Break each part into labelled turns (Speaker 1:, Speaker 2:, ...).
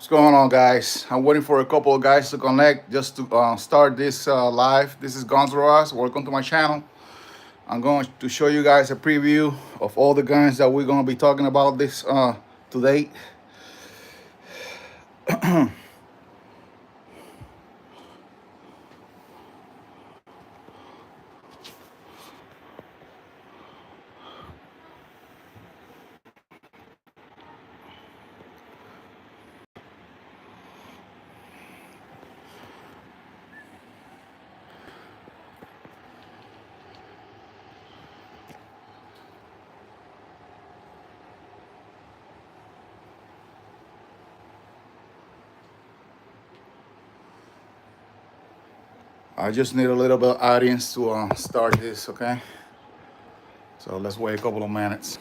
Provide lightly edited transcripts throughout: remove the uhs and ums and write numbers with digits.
Speaker 1: What's going on, guys? I'm waiting for a couple of guys to connect just to start this live. This is Guns Ross. Welcome to my channel. I'm going to show you guys a preview of all the guns that we're going to be talking about this today. I just need a little bit of audience to start this, okay? So let's wait a couple of minutes.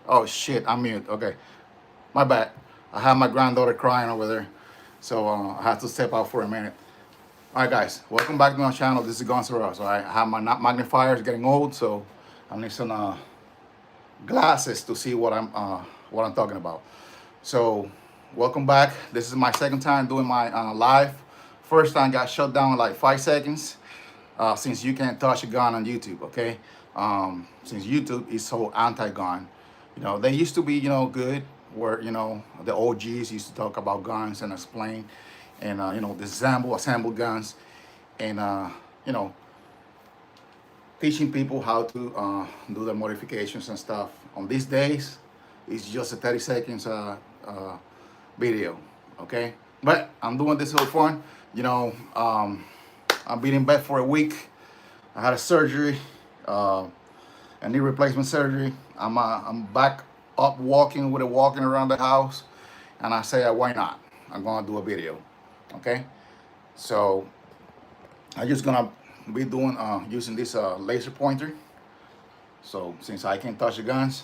Speaker 1: Oh shit, I'm mute. Okay, my bad. I have my granddaughter crying over there, so I have to step out for a minute. All right, guys, welcome back to my channel. This is Gonzalo. All right, I have my magnifiers getting old, so I need some glasses to see what I'm talking about. So, welcome back. This is my second time doing my live. First time got shut down in like 5 seconds. Since you can't touch a gun on YouTube, okay? Since YouTube is so anti-gun, they used to be, good, where, the OGs used to talk about guns and explain, and, assemble guns, and, you know, teaching people how to do the modifications and stuff. On these days, it's just a 30 seconds video, okay? But I'm doing this for fun. I've been in bed for a week. I had a surgery, a knee replacement surgery. I'm back up walking walking around the house, and I say, why not? I'm gonna do a video, okay? So I'm just gonna be doing using this laser pointer. So since I can't touch the guns,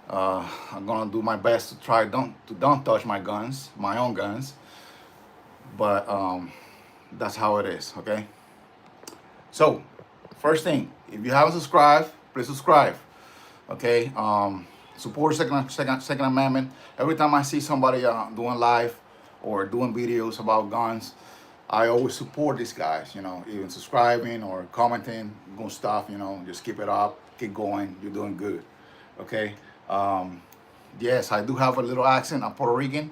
Speaker 1: I'm gonna do my best to try don't touch my own guns. But that's how it is, okay? So first thing, if you haven't subscribed, please subscribe, okay? Support Second Amendment. Every time I see somebody doing live or doing videos about guns, I always support these guys, even subscribing or commenting, good stuff, just keep it up, keep going, you're doing good, okay? Yes, I do have a little accent, I'm Puerto Rican,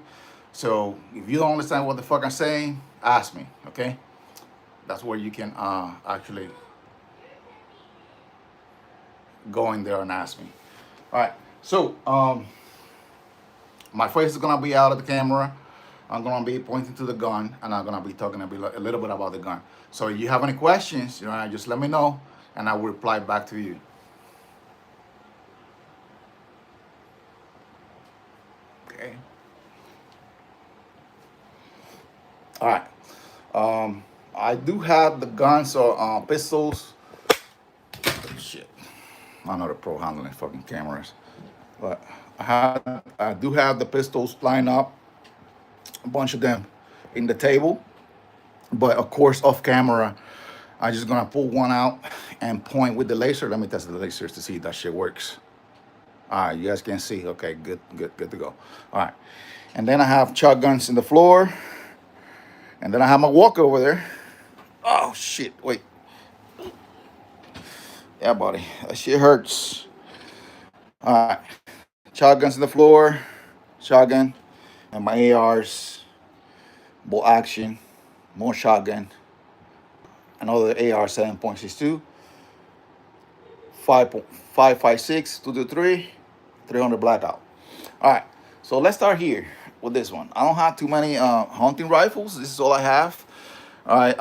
Speaker 1: so if you don't understand what the fuck I'm saying, ask me, okay? That's where you can actually go in there and ask me. All right, so my face is gonna be out of the camera. I'm gonna be pointing to the gun, and I'm gonna be talking a little bit about the gun. So if you have any questions, just let me know, and I will reply back to you. Okay. All right. I do have the guns or pistols. Shit. I'm not a pro handling fucking cameras, but I do have the pistols lined up, a bunch of them in the table. But of course, off camera, I'm just gonna pull one out and point with the laser. Let me test the lasers to see if that shit works. All right, you guys can see. Okay, good to go. All right, and then I have shotguns in the floor, and then I have my walker over there. Oh shit! Wait. Yeah, buddy, that shit hurts. All right, shotguns in the floor, shotgun, and my ARs, bolt action, more shotgun, another AR 7.62, 5.556, 223, 300 blackout. All right, so let's start here with this one. I don't have too many hunting rifles. This is all I have. All right,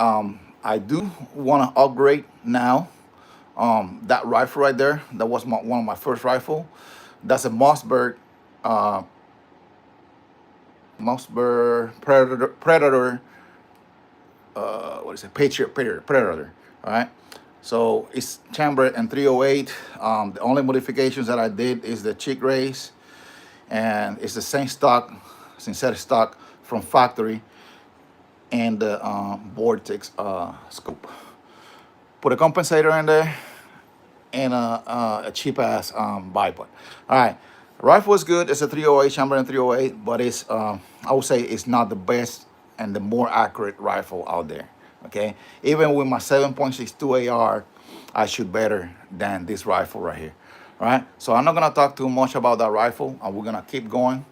Speaker 1: I do want to upgrade now. That rifle right there, that was one of my first rifle. That's a Mossberg Predator. What is it? Patriot Predator. All right. So it's chambered in 308. The only modifications that I did is the cheek raise, and it's the same stock, synthetic stock from factory, and the Vortex scope. Put a compensator in there, and a cheap ass bipod. All right, rifle is good. It's a 308, chambered in 308, but it's I would say it's not the best and the more accurate rifle out there. Okay, even with my 7.62 AR, I shoot better than this rifle right here. All right, so I'm not gonna talk too much about that rifle, and we're gonna keep going.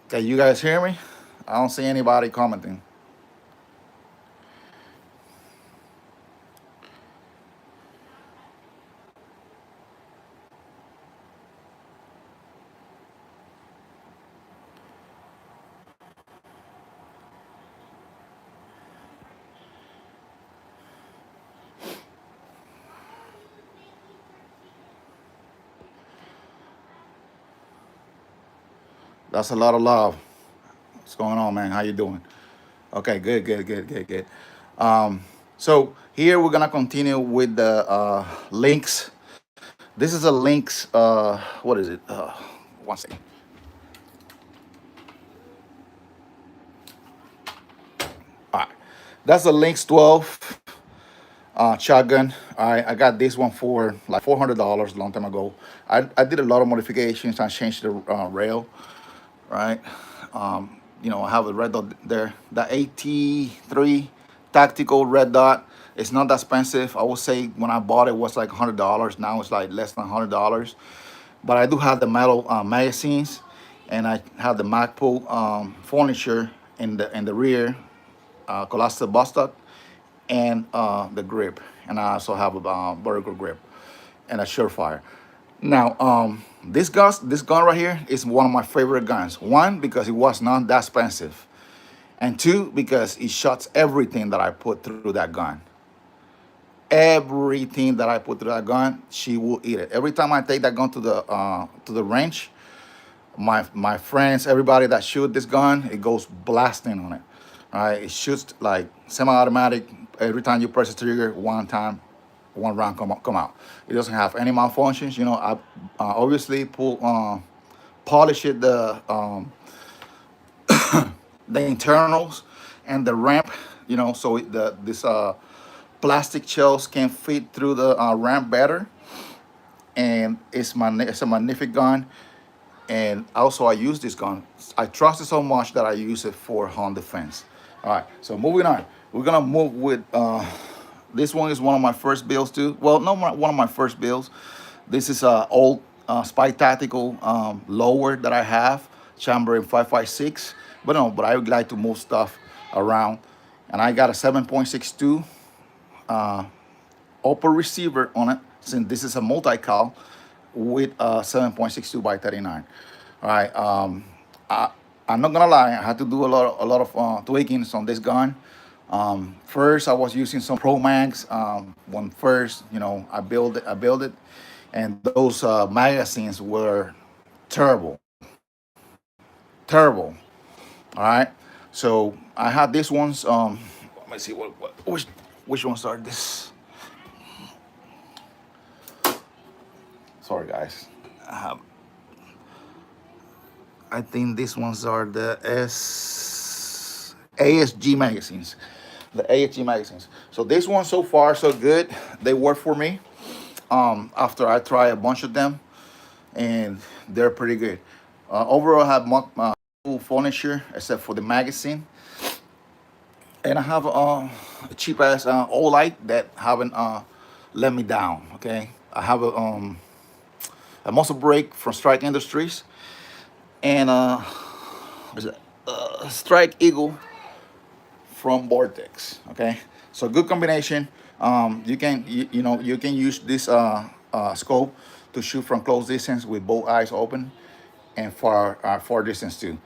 Speaker 1: Okay, you guys hear me? I don't see anybody commenting. That's a lot of love. What's going on, man? How you doing? Okay, good. So here we're gonna continue with the links This is a Lynx. What is it? One second. All right, that's a Lynx 12 shotgun. I got this one for like $400 a long time ago. I did a lot of modifications. I changed the rail, right? You know, I have a red dot there. The AT3 tactical red dot. It's not that expensive. I would say when I bought it was like $100. Now it's like less than $100. But I do have the metal magazines, and I have the Magpul furniture in the rear, Colasta Bostock, and the grip. And I also have a vertical grip and a Surefire. Now, this gun right here is one of my favorite guns. One, because it was not that expensive, and two, because it shuts everything that I put through that gun. Everything that I put through that gun, she will eat it. Every time I take that gun to the range, my friends, everybody that shoot this gun, it goes blasting on it. All right, it shoots like semi-automatic. Every time you press the trigger, one time, one round come out. It doesn't have any malfunctions. You know, I obviously polish it the internals and the ramp. You know, so this plastic shells can fit through the ramp better, and it's a magnificent gun. And also I use this gun. I trust it so much that I use it for home defense. All right, so moving on. We're gonna move with, this one is one of my first builds too. Well, no, one of my first builds. This is a old Spy Tactical lower that I have, chamber in 5.56. But no, but I would like to move stuff around. And I got a 7.62 upper receiver on it, since this is a multi-cal with 7.62 by 39. All right, I'm not gonna lie, I had to do a lot of tweakings on this gun. First, I was using some Pro Mags. When first, you know, I built it, and those magazines were terrible, terrible. All right, so I had these ones. Let me see which ones are this. Sorry, guys. I think these ones are the ASG magazines. The ASG magazines. So this one so far so good. They work for me. After I try a bunch of them, and they're pretty good. Overall, I have full furniture except for the magazine, and I have a cheap ass Olight that haven't let me down. Okay, I have a muscle brake from Strike Industries, and what is it? Strike Eagle from Vortex. Okay, so good combination. You know, you can use this scope to shoot from close distance with both eyes open, and far distance too.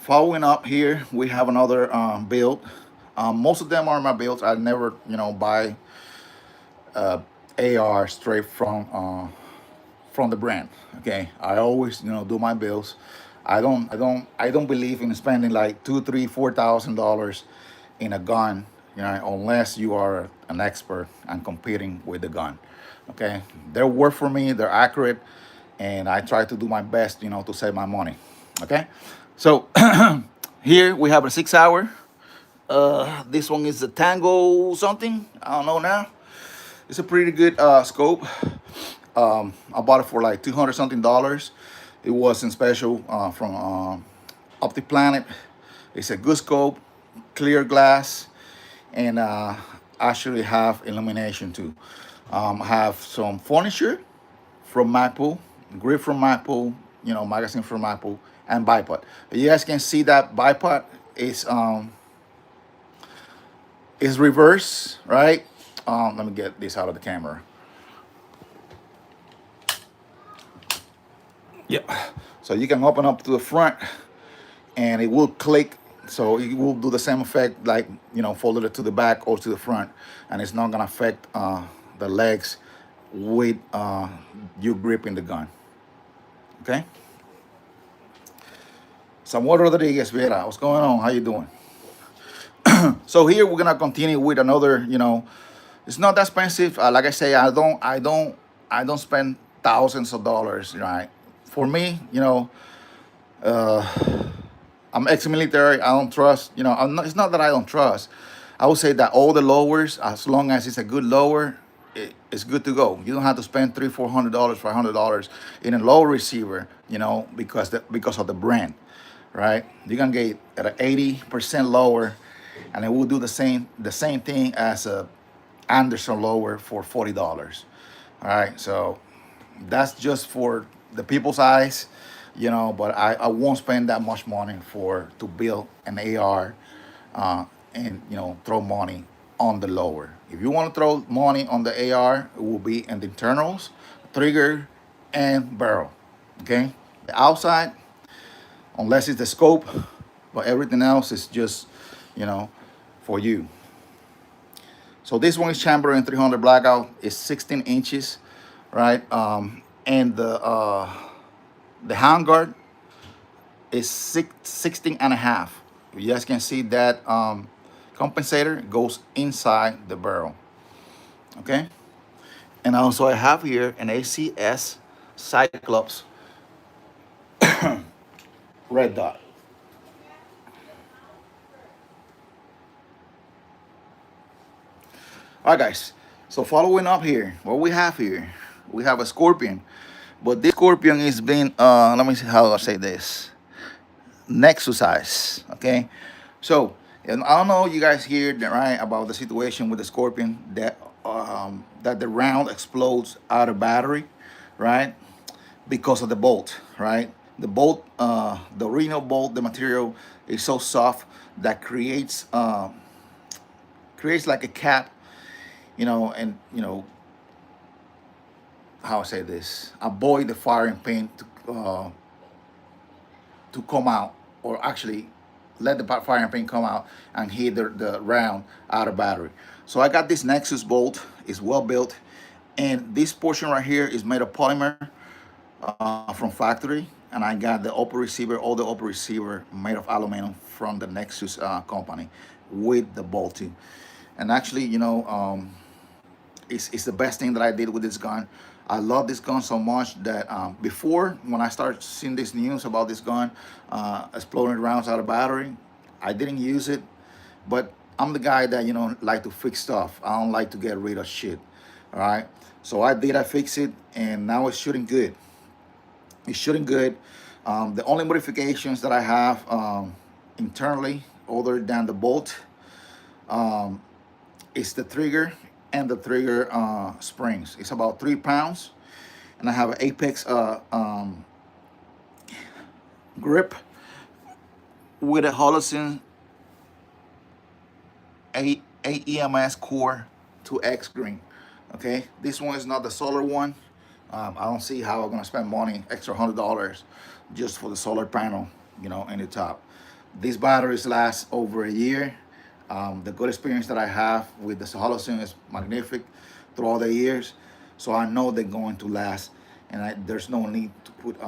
Speaker 1: Following up here, we have another build. Most of them are my builds. I never, you know, buy AR straight from the brand. Okay, I always, you know, do my builds. I don't believe in spending like $2, $3, $4,000 in a gun, you know, unless you are an expert and competing with the gun. Okay, they work for me. They're accurate, and I try to do my best, you know, to save my money. Okay, so here we have a 6 hour. This one is a Tango something. I don't know now. It's a pretty good scope. I bought it for like 200 something dollars. It was in special from Optic Planet. It's a good scope, clear glass, and actually have illumination too. I have some furniture from Magpul, grip from Magpul, you know, magazine from Magpul, and bipod. You guys can see that bipod is reverse, right? Let me get this out of the camera. Yeah. So you can open up to the front, and it will click. So it will do the same effect, like, you know, folded it to the back or to the front, and it's not gonna affect the legs with you gripping the gun. Okay. Samuel Rodriguez Vera, what's going on? How you doing? So here we're gonna continue with another. You know, it's not that expensive. Like I say, I don't I don't spend thousands of dollars, right? For me, I'm ex-military. I don't trust. It's not that I don't trust. I would say that all the lowers, as long as it's a good lower, it's good to go. You don't have to spend $300, $400, $500 in a lower receiver. Because of the brand, right? You can get at an 80% lower, and it will do the same thing as a Anderson lower for $40. All right, so that's just for the people's eyes, but I won't spend that much money to build an AR, and throw money on the lower. If you want to throw money on the AR, it will be in the internals, trigger, and barrel. Okay, the outside, unless it's the scope, but everything else is just for you. So this one is chamber in 300 blackout. It's 16 inches, right? And the handguard is 16 and a half. You guys can see that compensator goes inside the barrel. Okay. And also I have here an ACS Cyclops red dot. All right, guys. So following up here, what we have here, we have a Scorpion, but this Scorpion is being, let me see how I say this, Nexus size. Okay, so and I don't know you guys hear that, right, about the situation with the Scorpion that the round explodes out of battery, right, because of the bolt, right? The bolt, the original bolt, the material is so soft that creates like a cap, and how I say this, avoid the firing pin to come out, or actually let the firing pin come out and hit the round out of battery. So I got this Nexus bolt. It's well built, and this portion right here is made of polymer from factory, and I got the upper receiver, all the upper receiver made of aluminum from the Nexus company with the bolting. And actually, it's the best thing that I did with this gun. I love this gun so much that before, when I started seeing this news about this gun exploding rounds out of battery, I didn't use it. But I'm the guy that like to fix stuff. I don't like to get rid of shit. All right. So I fixed it, and now it's shooting good. It's shooting good. The only modifications that I have internally, other than the bolt, is the trigger and the trigger springs. It's about 3 pounds, and I have an Apex grip with a Holosun 8 EMS Core 2X green. Okay, this one is not the solar one. I don't see how I'm gonna spend money, extra $100, just for the solar panel, in the top. These batteries last over a year. The good experience that I have with the Holosun is magnific through all the years, so I know they're going to last, and there's no need to put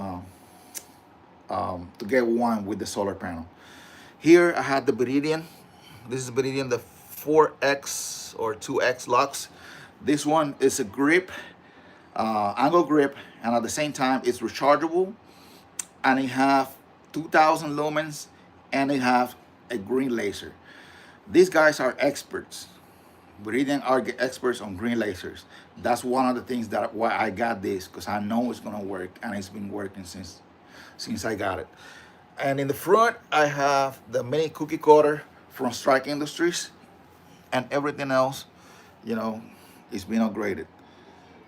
Speaker 1: to get one with the solar panel. Here I had the Beridian. This is Beridian, the 4X or 2X Lux. This one is a grip, angle grip, and at the same time it's rechargeable, and it have 2,000 lumens, and it have a green laser. These guys are experts. Beridian are experts on green lasers. That's one of the things that why I got this, because I know it's gonna work, and it's been working since I got it. And in the front, I have the mini cookie cutter from Strike Industries, and everything else, is being upgraded.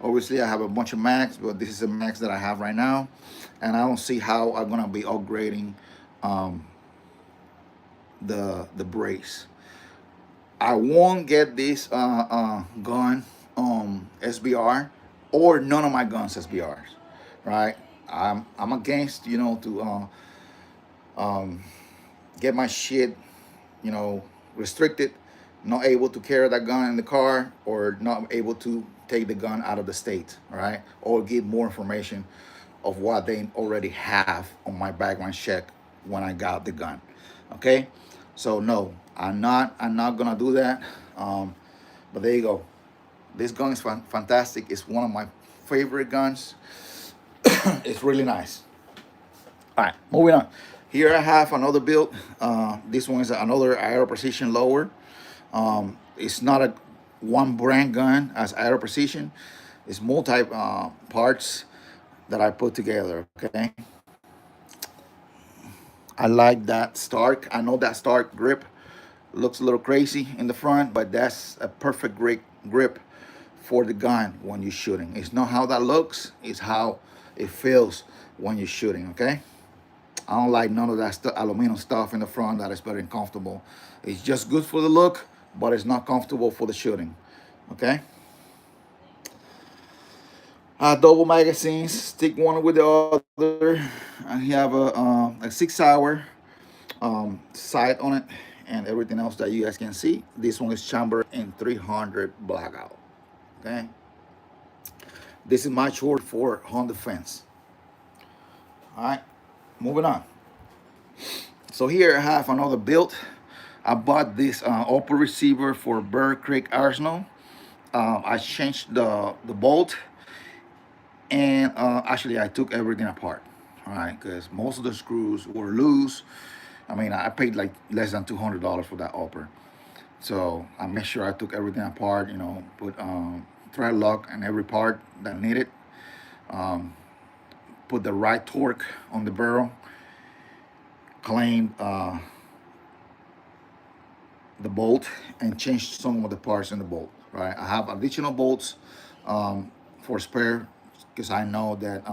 Speaker 1: Obviously, I have a bunch of Macs, but this is a Max that I have right now, and I don't see how I'm gonna be upgrading the brace. I won't get this gun SBR, or none of my guns SBRs, right? I'm against to get my shit restricted, not able to carry that gun in the car, or not able to take the gun out of the state, all right, or give more information of what they already have on my background check when I got the gun. Okay, so no, I'm not gonna do that. But there you go. This gun is fantastic. It's one of my favorite guns. It's really nice. All right, moving on. Here I have another build. This one is another Aero Precision lower. It's not a one brand gun as Aero Precision. It's multi parts that I put together. Okay, I like that Stark. I know that Stark grip looks a little crazy in the front, but that's a perfect great grip for the gun when you're shooting. It's not how that looks, it's how it feels when you're shooting. Okay, I don't like none of that aluminum stuff in the front that is very uncomfortable. It's just good for the look, but it's not comfortable for the shooting. Okay. Double magazines, stick one with the other. I have a 6 hour sight on it and everything else that you guys can see. This one is chambered in 300 blackout. Okay. This is my short for home defense. All right, moving on. So here I have another build. I bought this upper receiver for Bear Creek Arsenal. I changed the bolt, and actually I took everything apart. All right, because most of the screws were loose. I mean, I paid like less than $200 for that upper. So I made sure I took everything apart. You know, put thread lock in every part that needed. Put the right torque on the barrel. Cleaned the bolt and changed some of the parts in the bolt. Right, I have additional bolts for spare because I know that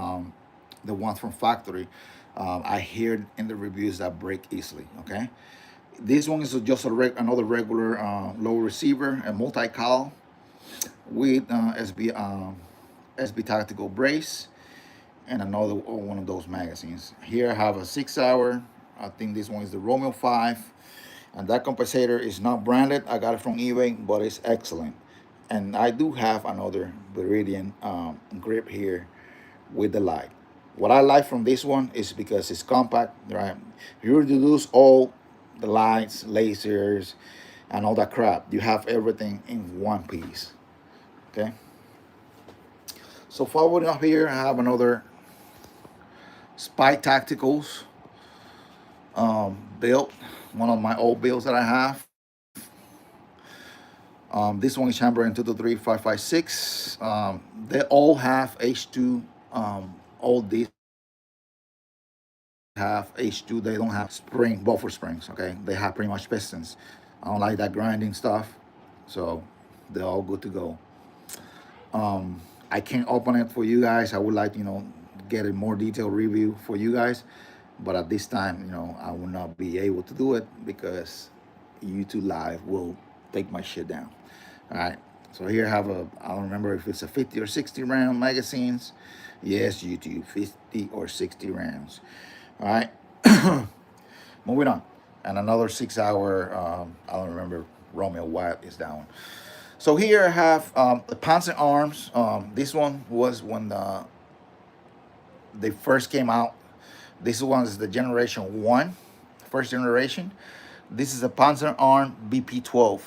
Speaker 1: the ones from factory, I hear in the reviews that break easily. Okay, this one is just another regular low receiver, a multi-cal with SB tactical brace and another one of those magazines. Here I have a 6 hour. I think this one is the Romeo 5. And that compensator is not branded. I got it from eBay, but it's excellent. And I do have another Viridian grip here with the light. What I like from this one is because it's compact, right? You reduce all the lights, lasers, and all that crap. You have everything in one piece, okay? So forward up here, I have another Spy Tacticals build, one of my old builds that I have. This one is chambered in 223-556. They all have H2. All these have H2. They don't have spring buffer springs. Okay, they have pretty much pistons. I don't like that grinding stuff, so they're all good to go. I can't open it for you guys. I would like get a more detailed review for you guys, but at this time I will not be able to do it because YouTube Live will take my shit down. All right, so here I have I don't remember if it's a 50 or 60 round magazines. Yes, YouTube, 50 or 60 rounds. All right, moving on. And another 6 hour, I don't remember, Romeo White is that one. So here I have the Panzer arms. This one was when they first came out. This one is the generation 1, first generation. This is a Panzer Arm BP12.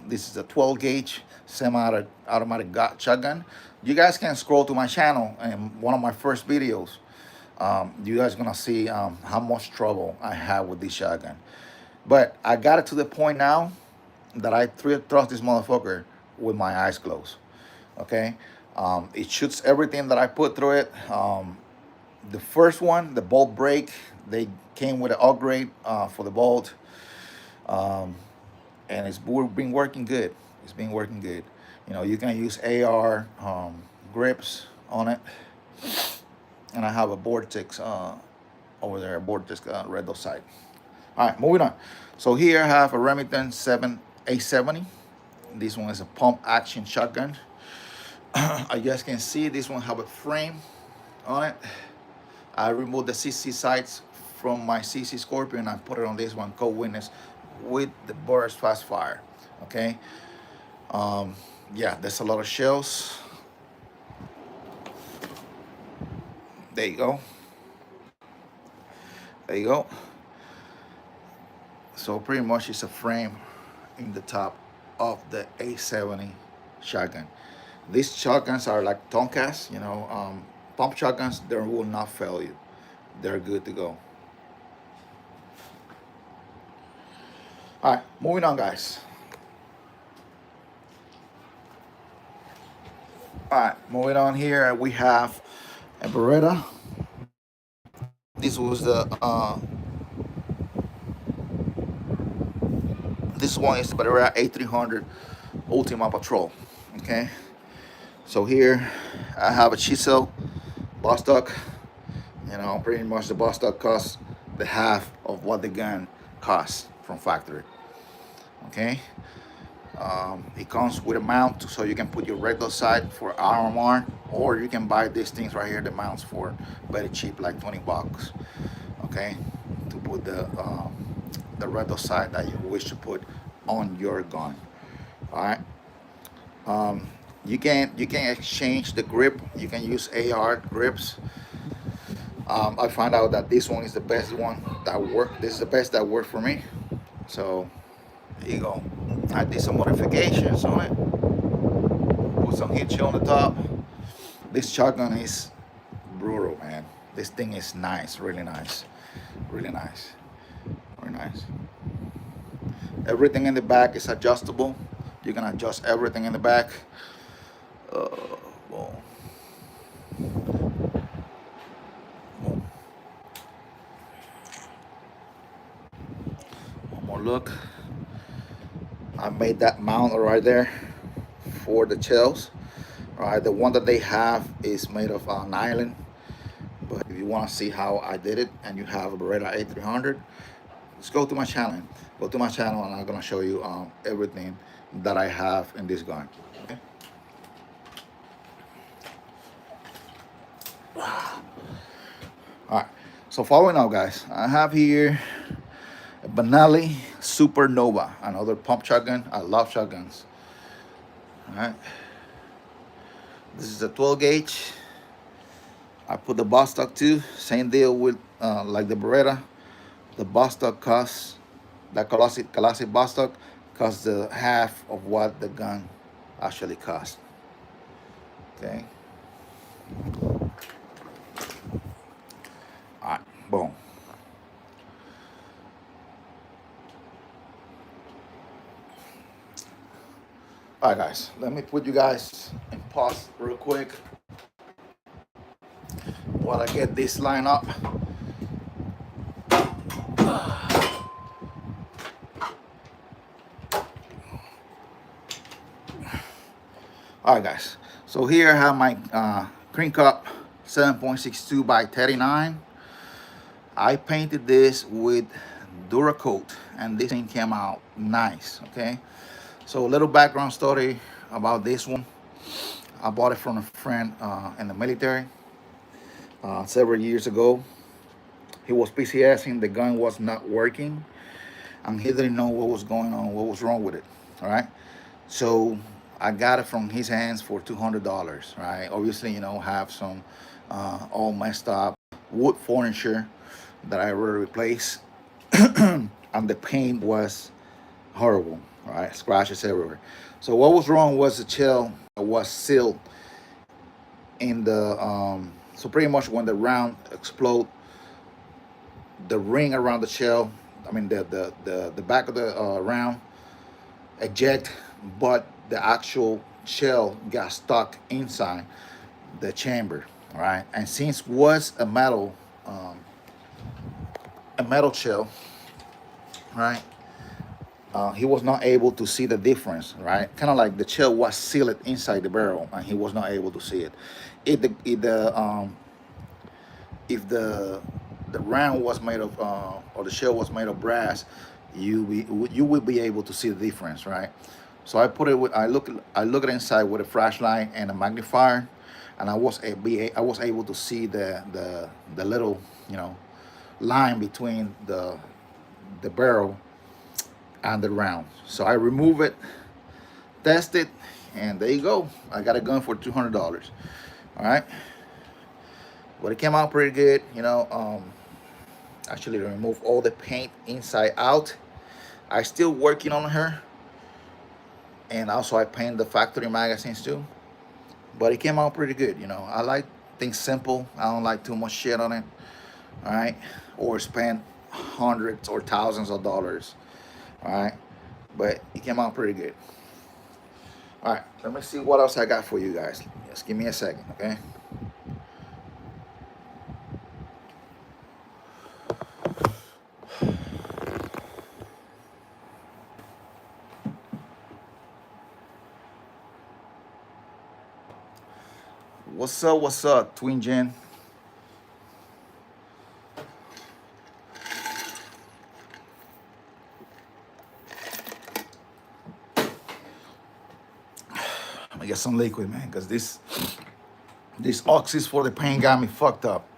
Speaker 1: This is a 12 gauge semi-automatic shotgun. You guys can scroll to my channel in one of my first videos. You guys are gonna see how much trouble I had with this shotgun. But I got it to the point now that I trust this motherfucker with my eyes closed. Okay, it shoots everything that I put through it. The first one, the bolt brake, they came with an upgrade for the bolt. And it's been working good. It's been working good. You can use AR grips on it. And I have a Vortex over there, a Vortex red dot sight. All right, moving on. So here I have a Remington 870. This one is a pump action shotgun. I guys can see this one have a frame on it. I removed the CC sights from my CC Scorpion. I put it on this one, Code Witness, with the burst fast fire. Okay. Yeah, there's a lot of shells. There you go. There you go. So pretty much it's a frame in the top of the 870 shotgun. These shotguns are like Tomcats, pump shotguns. They will not fail you. They're good to go. All right, moving on, guys. All right, moving on here, we have a Beretta. This was the this one is the Beretta A300 Ultima Patrol. Okay, so here I have a chisel boss stock. Pretty much the boss stock costs the half of what the gun costs from factory. Okay, it comes with a mount so you can put your regular sight for RMR, or you can buy these things right here, the mounts for very cheap, like 20 bucks. Okay, to put the regular sight that you wish to put on your gun. All right. You can exchange the grip. You can use AR grips. I found out that this one is the best one that worked. This is the best that worked for me. So here you go. I did some modifications on it. Put some heat shield on the top. This shotgun is brutal, man. This thing is nice, really nice, really nice, very nice. Everything in the back is adjustable. You can adjust everything in the back. Boom. Boom. One more look. I made that mount right there for the shells. All right, the one that they have is made of nylon. But if you want to see how I did it, and you have a Beretta A300, just go to my channel. Go to my channel, and I'm gonna show you everything that I have in this gun. Okay. All right. So following up, guys, I have here a Benelli Supernova, another pump shotgun. I love shotguns. All right. This is a 12 gauge. I put the boss stock too. Same deal with like the Beretta. The boss stock costs, that classic boss stock costs the half of what the gun actually costs. Okay. All right. Boom. All right, guys. Let me put you guys in pause real quick while I get this line up. All right, guys. So here I have my Cream Cup 7.62 by 39. I painted this with Duracoat, and this thing came out nice. Okay. So a little background story about this one. I bought it from a friend in the military several years ago. He was PCSing, the gun was not working, and he didn't know what was going on, what was wrong with it. All right. So I got it from his hands for $200. Right. Obviously, have some all messed up wood furniture that I already replaced, and the paint was horrible. Right, scratches everywhere. So what was wrong was the shell was sealed in the so pretty much when the round explode, the ring around the shell, I mean the back of the round eject, but the actual shell got stuck inside the chamber. Right, and since was a metal shell, right, he was not able to see the difference, right? Kind of like the shell was sealed inside the barrel, and he was not able to see it. If the round was made of or the shell was made of brass, you would be able to see the difference, right? So I look at inside with a flashlight and a magnifier, and I was able to see the little line between the barrel and the round. So I remove it, test it, and there you go. I got a gun for $200. All right, but it came out pretty good. Actually remove all the paint inside out. I still working on her, and also I paint the factory magazines too. but it came out pretty good. You know, I like things simple. I don't like too much shit on it. All right, or spend hundreds or thousands of dollars. All right, but it came out pretty good. All right, let me see what else I got for you guys. Just give me a second, okay? What's up? What's up, Twin Gen? Let me get some liquid, man, because this oxys for the pain got me fucked up.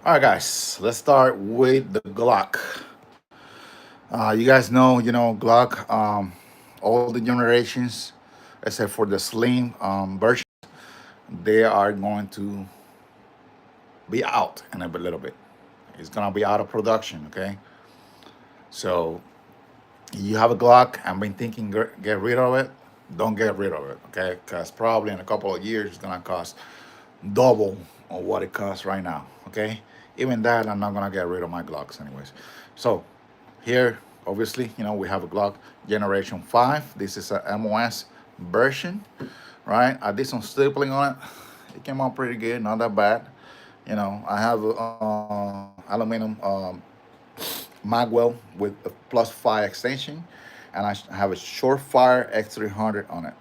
Speaker 1: All right, guys, let's start with the Glock. You guys know, Glock, all the generations, except for the slim version, they are going to be out in a little bit. It's gonna be out of production, okay? So you have a Glock and been thinking get rid of it, don't get rid of it, okay? Because probably in a couple of years it's gonna cost double of what it costs right now, okay? Even that, I'm not gonna get rid of my Glocks anyways. So here, obviously, we have a Glock Generation 5. This is a MOS version, right? I did some stippling on it. It came out pretty good, not that bad. I have aluminum Magwell with a +5 extension, and I have a Shortfire X300 on it.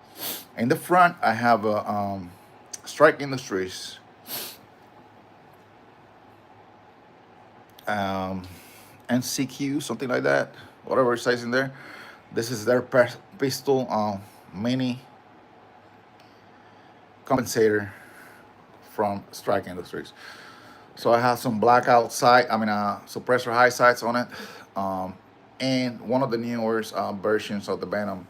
Speaker 1: In the front, I have a Strike Industries NCQ, something like that, whatever it says in there. This is their pistol mini compensator from Strike Industries. So I have some blackout sight, suppressor high sights on it, and one of the newer versions of the Venom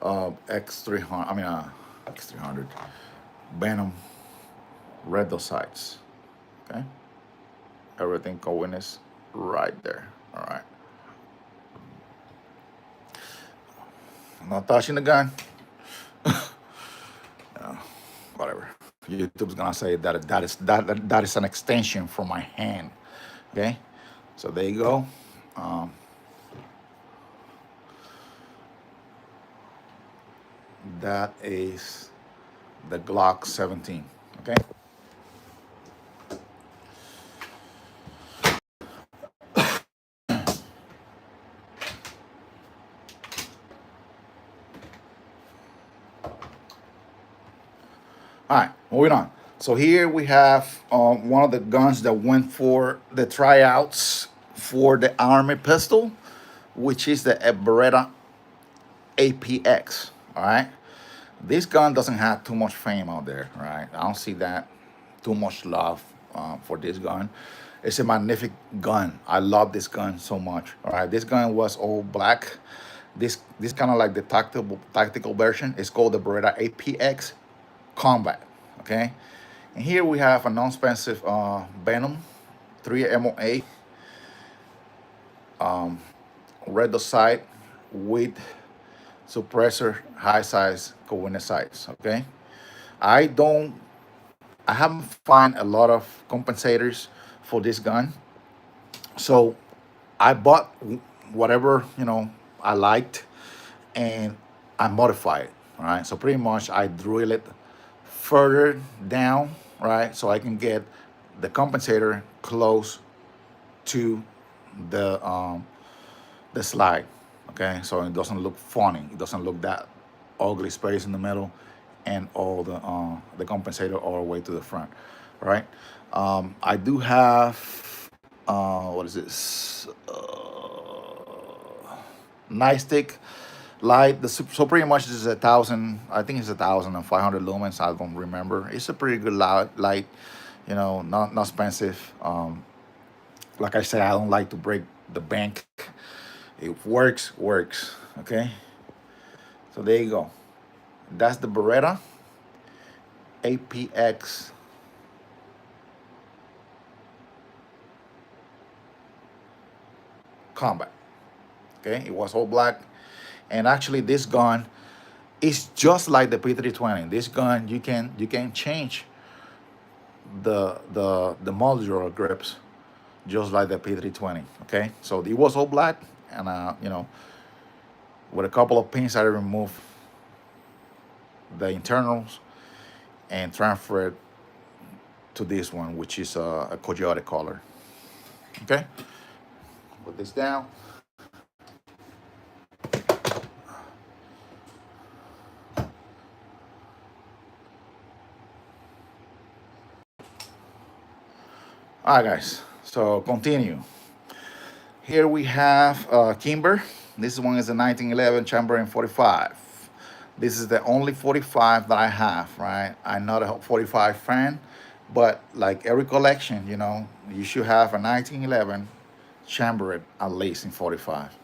Speaker 1: X300. X300 Venom red dot sights. Okay, everything going is right there. All right, I'm not touching the gun. Whatever. YouTube's gonna say that is an extension from my hand. Okay, so there you go. That is the Glock 17. Okay. All right, moving on. So here we have one of the guns that went for the tryouts for the Army pistol, which is the Beretta APX. All right, this gun doesn't have too much fame out there. Right, I don't see that too much love for this gun. It's a magnificent gun. I love this gun so much. All right, this gun was all black. This kind of like the tactical version. It's called the Beretta APX Combat. Okay, and here we have a non-expensive Venom 3 MOA red dot sight with suppressor high size coordinate sights. Okay, I don't I haven't found a lot of compensators for this gun, so I bought whatever I liked, and I modified it. All right, so pretty much I drill it further down, right, so I can get the compensator close to the slide. Okay, so it doesn't look funny. It doesn't look that ugly space in the middle, and all the compensator all the way to the front. All right. I do have what is this? Nightstick light. So pretty much this is 1,000. I think it's 1,500 lumens. I don't remember. It's a pretty good light. You know, not expensive. Like I said, I don't like to break the bank. It works. Okay. So there you go. That's the Beretta APX Combat. Okay, it was all black, and actually this gun is just like the P320. This gun you can change the modular grips just like the P320. Okay, so it was all black, and you know, with a couple of pins I removed the internals and transferred to this one, which is a coyote color. Okay, put this down. All right, guys. So continue. Here we have Kimber. This one is a 1911 chamber in 45. This is the only 45 that I have, right? I'm not a 45 fan, but like every collection, you know, you should have a 1911 chambered at least in 45.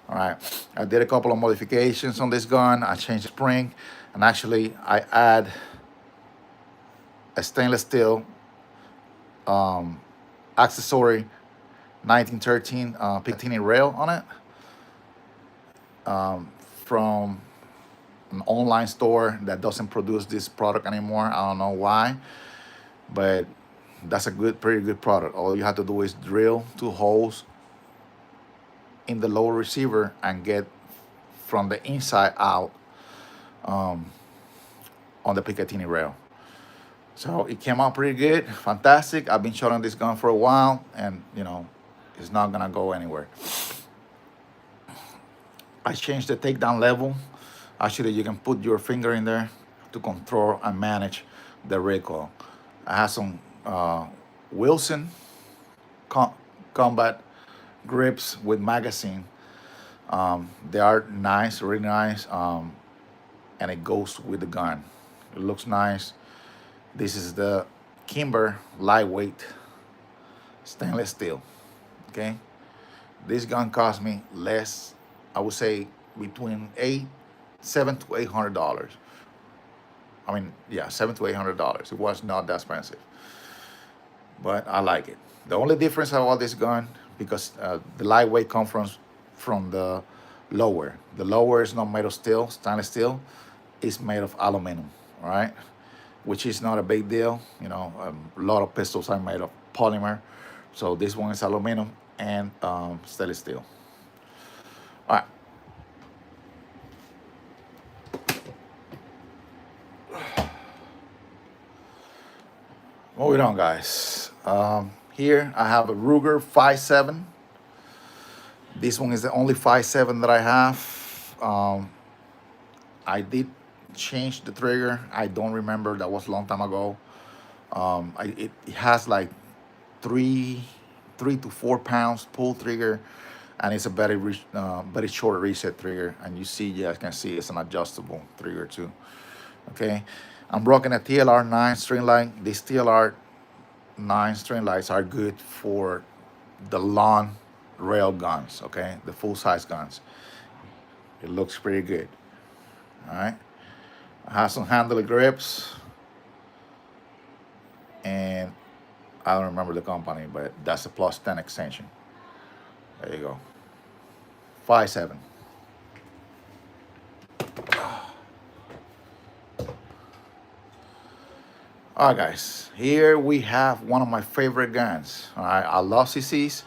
Speaker 1: All right. I did a couple of modifications on this gun. I changed the spring, and actually I add a stainless steel accessory 1913 Picatinny rail on it from an online store that doesn't produce this product anymore. I don't know why, but that's a pretty good product. All you have to do is drill 2 holes in the lower receiver and get from the inside out on the Picatinny rail. So it came out pretty good, fantastic. I've been shooting this gun for a while, and you know, it's not gonna go anywhere. I changed the takedown level. Actually, you can put your finger in there to control and manage the recoil. I have some Wilson combat grips with magazine. They are nice, really nice, and it goes with the gun. It looks nice. This is the Kimber lightweight stainless steel. Okay, this gun cost me less. I would say between $700 to $800. I mean, yeah, $700 to $800. It was not that expensive, but I like it. The only difference about this gun, because the lightweight comes from the lower. The lower is not made of steel, stainless steel. It's made of aluminum. All right, which is not a big deal. You know, a lot of pistols are made of polymer. So this one is aluminum and stainless steel. All right. Moving on, guys. Here I have a Ruger 5.7. This one is the only 5.7 that I have. I did change the trigger. I don't remember. That was a long time ago. It has like 3 to 4 pounds pull trigger, and it's a very short reset trigger. And you see, yeah, I can see it's an adjustable trigger too. Okay, I'm rocking a TLR 9 string light. These TLR 9 string lights are good for the long rail guns. Okay, the full size guns. It looks pretty good. All right. I have some handle grips, and I don't remember the company, but that's a plus 10 extension. There you go. 5.7. All right, guys. Here we have one of my favorite guns. All right, I love CCs.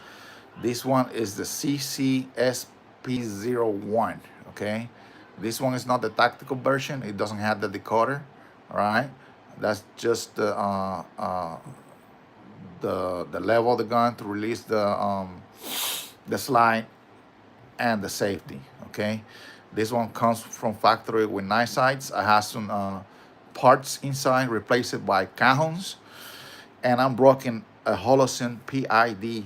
Speaker 1: This one is the CCSP01. Okay, this one is not the tactical version. It doesn't have the decoder. All right, that's just the level of the gun to release the slide and the safety. Okay, this one comes from factory with nice sights. I have some parts inside, replace it by Cajons, and I'm rocking a Holosun PID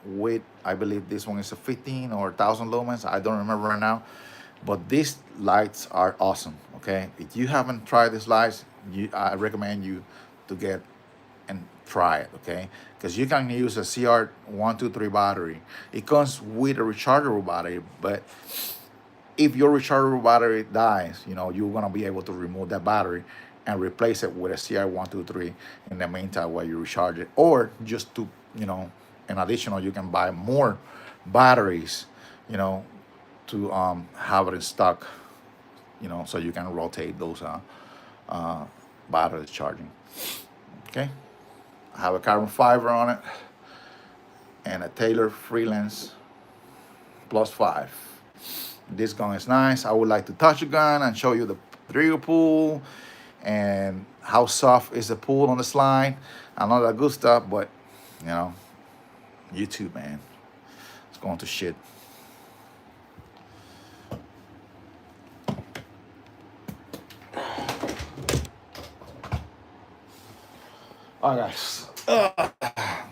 Speaker 1: with, I believe this one is a 15 or 1000 lumens. I don't remember right now, but these lights are awesome. Okay, if you haven't tried these lights, I recommend you to get and try it. Okay, because you can use a CR123 battery. It comes with a rechargeable battery, but if your rechargeable battery dies, you're gonna be able to remove that battery and replace it with a CR123 in the meantime while you recharge it. Or just to, in additional, you can buy more batteries, you know, to have it in stock, so you can rotate those batteries charging. Okay, I have a carbon fiber on it and a Taylor Freelance Plus 5. This gun is nice. I would like to touch the gun and show you the trigger pull and how soft is the pull on the slide and all that good stuff, but YouTube, man, it's going to shit. All right, guys,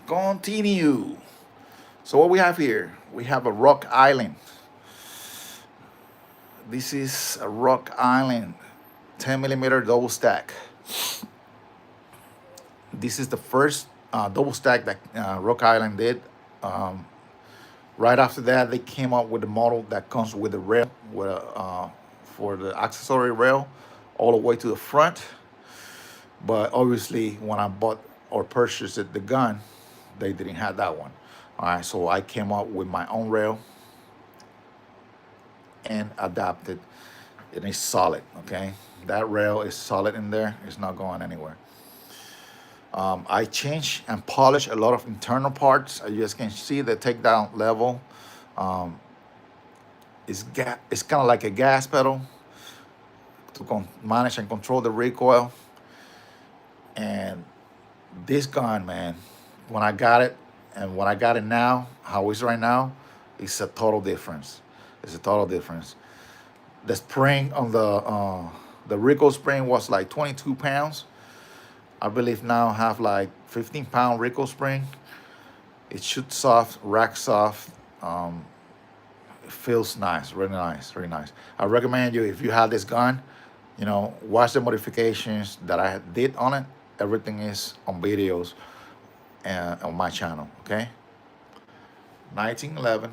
Speaker 1: continue. So what we have here, we have a Rock Island. This is a Rock Island 10mm double stack. This is the first double stack that Rock Island did. Right after that, they came up with the model that comes with the rail, for the accessory rail, all the way to the front. But obviously, when I bought or purchased the gun, they didn't have that one. All right, so I came up with my own rail and adapted. It is solid, okay? That rail is solid in there. It's not going anywhere. I changed and polished a lot of internal parts. As you guys can see, the takedown level is kind of like a gas pedal to manage and control the recoil. And this gun, man, when I got it and when I got it now, how it's right now, it's a total difference. It's a total difference. The spring on the recoil spring was like 22 pounds. I believe now I have like 15-pound recoil spring. It shoots soft, rack soft. It feels nice, really nice, really nice. I recommend you, if you have this gun, watch the modifications that I did on it. Everything is on videos and on my channel, okay? 1911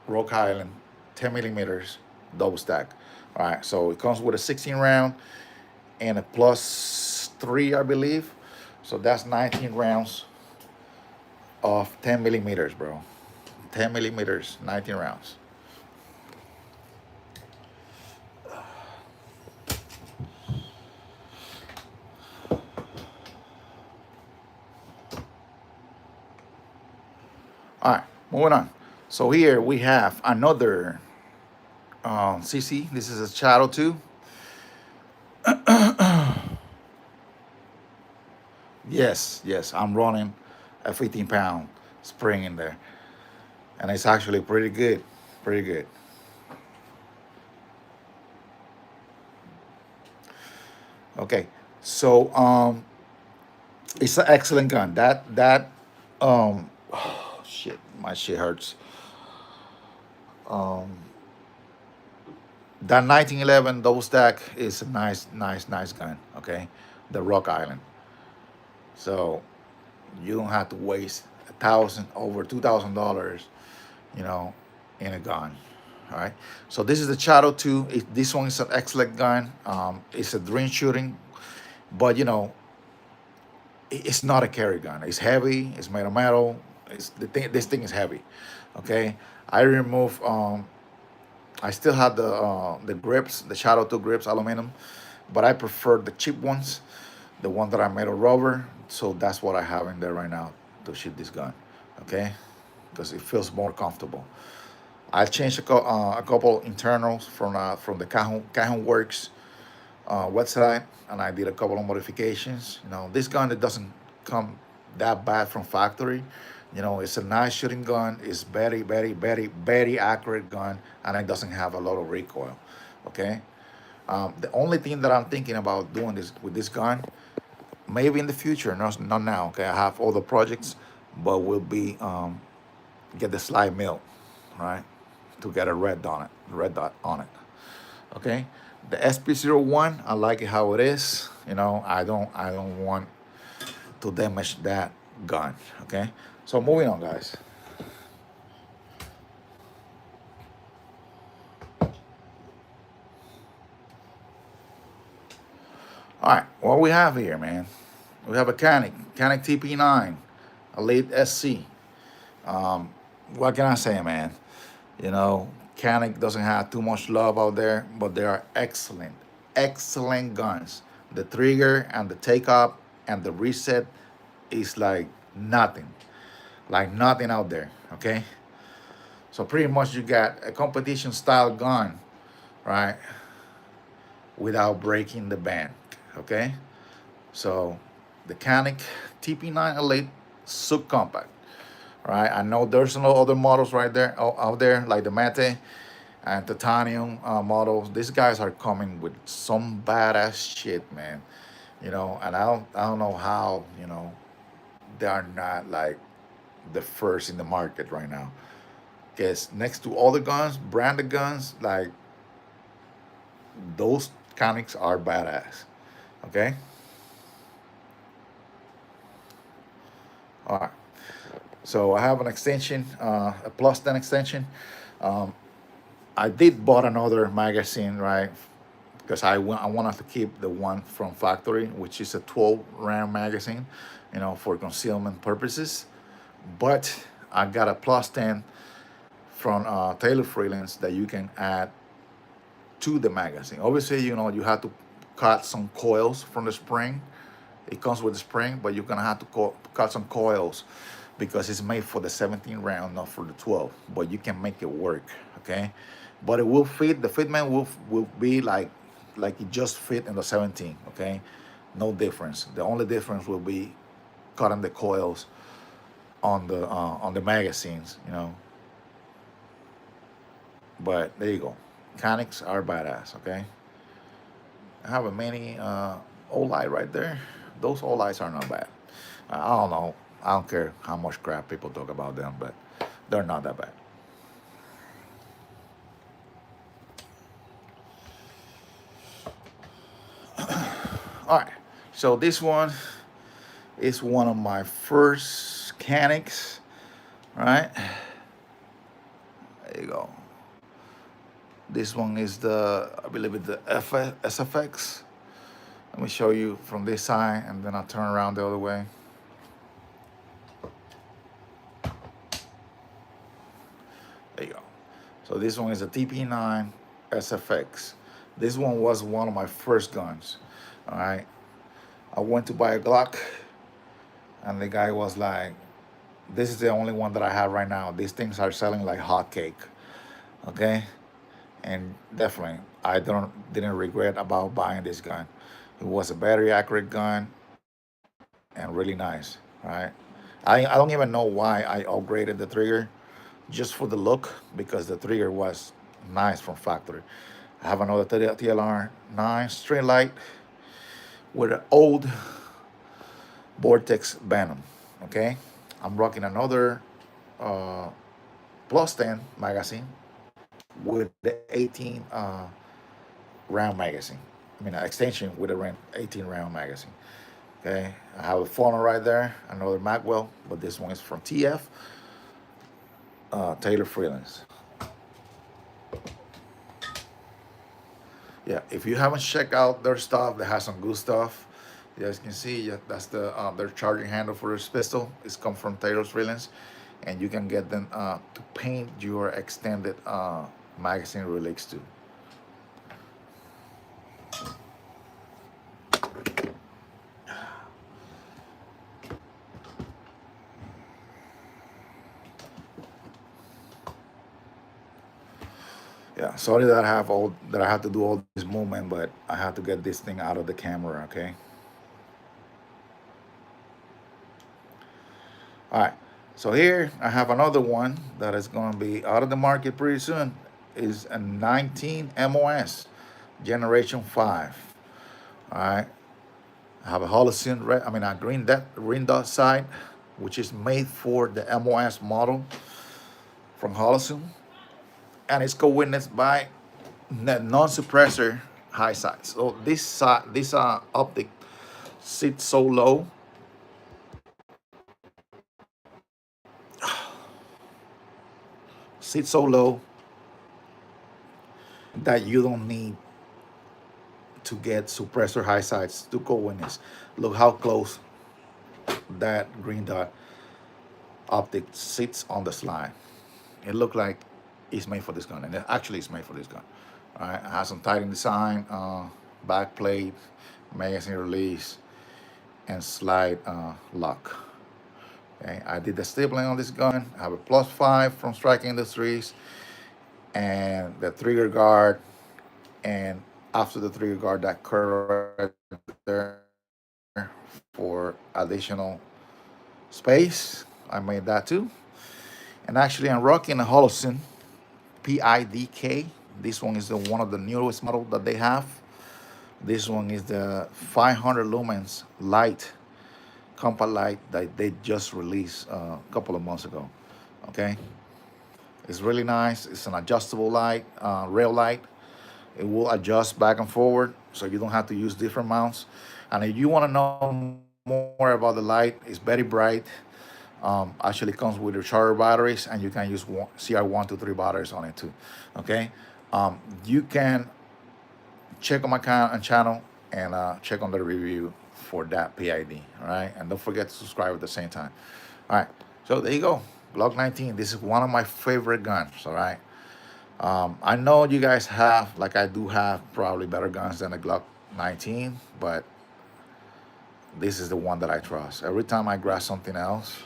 Speaker 1: Rock Island 10mm double stack. All right, so it comes with a 16 round and a +3, I believe. So that's 19 rounds of 10mm, bro. 10mm, 19 rounds. All right, moving on. So here we have another CC. This is a Shadow 2. Yes, I'm running a 15-pound spring in there. And it's actually pretty good, pretty good. Okay, so it's an excellent gun. Oh, shit, my shit hurts. That 1911 double stack is a nice gun. Okay, the Rock Island. So you don't have to waste over $2,000, in a gun. All right. So this is the Shadow 2. This one is an excellent gun. It's a dream shooting, but it's not a carry gun. It's heavy. It's made of metal. This thing is heavy. Okay. I remove. I still have the grips, the Shadow 2 grips, aluminum, but I prefer the cheap ones, the one that I made of rubber. So that's what I have in there right now to shoot this gun. Okay, because it feels more comfortable. I changed a couple internals from the Cajon Works website, and I did a couple of modifications. This gun, it doesn't come that bad from factory. It's a nice shooting gun. It's very accurate gun, and it doesn't have a lot of recoil. Okay,
Speaker 2: The only thing that I'm thinking about doing this with this gun, maybe in the future, not now. Okay, I have all the projects, but will be get the slide mill, right, to get a red dot on it. Okay, the SP01, I like it how it is. I don't want to damage that gun. Okay, so moving on, guys. All right, what we have here, man? We have a Canic TP9, Elite SC. What can I say, man? You know, Canic doesn't have too much love out there, but they are excellent guns. The trigger and the take up and the reset is like nothing out there. Okay, so pretty much you got a competition style gun, right? Without breaking the bank. Okay, so the Canic TP9 Elite subcompact. Right, I know there's no other models right there out there like the Mate and Titanium models. These guys are coming with some badass shit, man. And I don't know how they are not like the first in the market right now. Because next to all the guns, branded guns, like those Canics are badass. Okay, all right. So I have an extension, a plus 10 extension. Um, I did bought another magazine, right? Because I wanted to keep the one from factory, which is a 12 round magazine, for concealment purposes. But I got a plus 10 from Taylor Freelance that you can add to the magazine. Obviously, you have to cut some coils from the spring. It comes with the spring, but you're gonna have to cut some coils because it's made for the 17 round, not for the 12. But you can make it work, okay? But it will fit. The fitment will be like it just fit in the 17, okay? No difference. The only difference will be cutting the coils on the magazines, But there you go. Conics are badass, okay? I have a mini Olight right there. Those Olights are not bad. I don't know. I don't care how much crap people talk about them, but they're not that bad. All right. So this one is one of my first Canics, right? There you go. This one is I believe it's the SFX. Let me show you from this side, and then I'll turn around the other way. There you go. So this one is a TP9 SFX. This one was one of my first guns. All right. I went to buy a Glock, and the guy was like, "This is the only one that I have right now. These things are selling like hotcake." Okay. And definitely, I didn't regret about buying this gun. It was a very accurate gun and really nice. Right. I don't even know why I upgraded the trigger, just for the look, because the trigger was nice from factory. I have another TLR 9 straight light with an old Vortex Venom. Okay, I'm rocking another uh, plus 10 magazine with the 18 round magazine. I mean, an extension with a 18 round magazine. Okay, I have a funnel right there, another Magwell, but this one is from TF, Taylor Freelance. Yeah, if you haven't checked out their stuff, they have some good stuff. You guys can see, yeah, that's their charging handle for this pistol. It's come from Taylor Freelance, and you can get them to paint your extended magazine relics too. Yeah, sorry that I have to do all this movement, but I have to get this thing out of the camera. Okay. All right. So here I have another one that is going to be out of the market pretty soon. Is a 19 MOS. Generation 5. All right. I have a Holosun red, I mean a green dot sight, which is made for the MOS model from Holosun, and it's co-witnessed by non-suppressor high sights. So this optic sits so low, sits so low that you don't need to get suppressor high sights to co-witness. Look how close that green dot optic sits on the slide. It looked like it's made for this gun, and it actually is made for this gun. All right, it has some Titan design, back plate, magazine release, and slide lock. Okay, I did the stippling on this gun. I have a +5 from Strike Industries, and the trigger guard, and after the trigger guard, that curve right there for additional space. I made that too. And actually, I'm rocking a Holosun PIDK. This one is one of the newest model that they have. This one is the 500 lumens light, compact light that they just released a couple of months ago. Okay, it's really nice. It's an adjustable light, rail light. It will adjust back and forward, so you don't have to use different mounts. And if you want to know more about the light, it's very bright. Actually comes with rechargeable batteries, and you can use CR123 batteries on it too. Okay, you can check on my channel and check on the review for that PID. All right, and don't forget to subscribe at the same time. All right, so there you go, Glock 19. This is one of my favorite guns. All right, I know you guys have, like I do have, probably better guns than the Glock 19, but this is the one that I trust. Every time I grab something else,